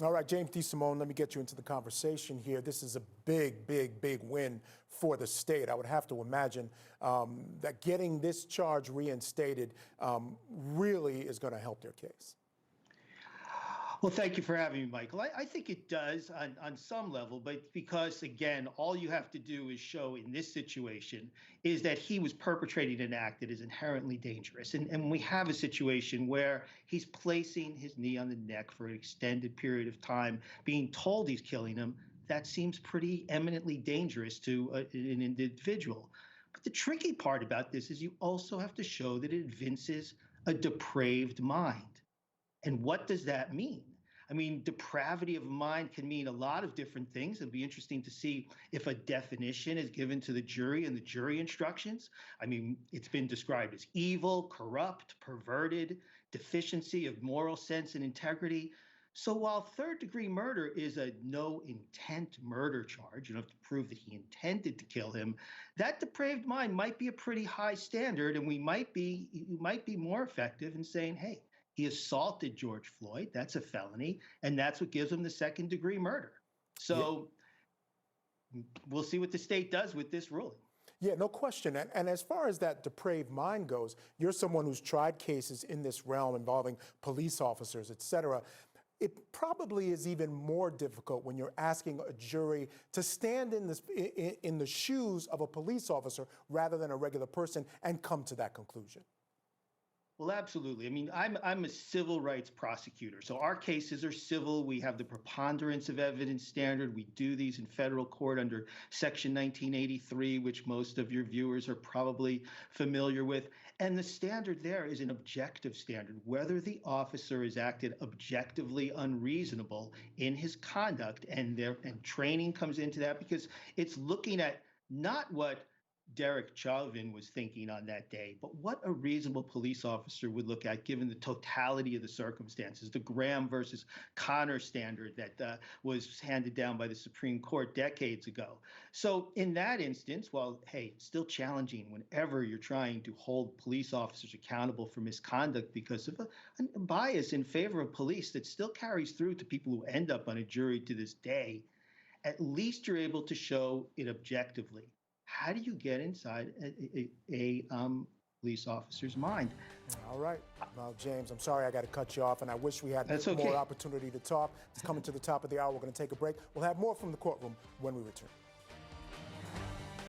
All right, James DeSimone, let me get you into the conversation here. This is a big, big, big win for the state. I would have to imagine that getting this charge reinstated really is going to help their case. Well, thank you for having me, Michael. I think it does on some level, but because, again, all you have to do is show in this situation is that he was perpetrating an act that is inherently dangerous. And we have a situation where he's placing his knee on the neck for an extended period of time, being told he's killing him. That seems pretty eminently dangerous to an individual. But the tricky part about this is you also have to show that it evinces a depraved mind. And what does that mean? I mean, depravity of mind can mean a lot of different things. It'd be interesting to see if a definition is given to the jury in the jury instructions. I mean, it's been described as evil, corrupt, perverted, deficiency of moral sense and integrity. So while third-degree murder is a no intent murder charge, you don't have to prove that he intended to kill him, that depraved mind might be a pretty high standard, and you might be more effective in saying, hey, he assaulted George Floyd. That's a felony. And that's what gives him the second-degree murder. So we'll see what the state does with this ruling. Yeah, no question. And as far as that depraved mind goes, you're someone who's tried cases in this realm involving police officers, et cetera. It probably is even more difficult when you're asking a jury to stand in the shoes of a police officer rather than a regular person and come to that conclusion. Well, absolutely. I mean, I'm a civil rights prosecutor. So our cases are civil. We have the preponderance of evidence standard. We do these in federal court under Section 1983, which most of your viewers are probably familiar with. And the standard there is an objective standard, whether the officer has acted objectively unreasonable in his conduct. And training comes into that because it's looking at not what Derek Chauvin was thinking on that day, but what a reasonable police officer would look at given the totality of the circumstances, the Graham versus Connor standard that was handed down by the Supreme Court decades ago. So in that instance, while, hey, it's still challenging whenever you're trying to hold police officers accountable for misconduct because of a bias in favor of police that still carries through to people who end up on a jury to this day, at least you're able to show it objectively. How do you get inside a police officer's mind? All right. Well, James, I'm sorry I got to cut you off, and I wish we had more opportunity to talk. It's coming to the top of the hour. We're going to take a break. We'll have more from the courtroom when we return.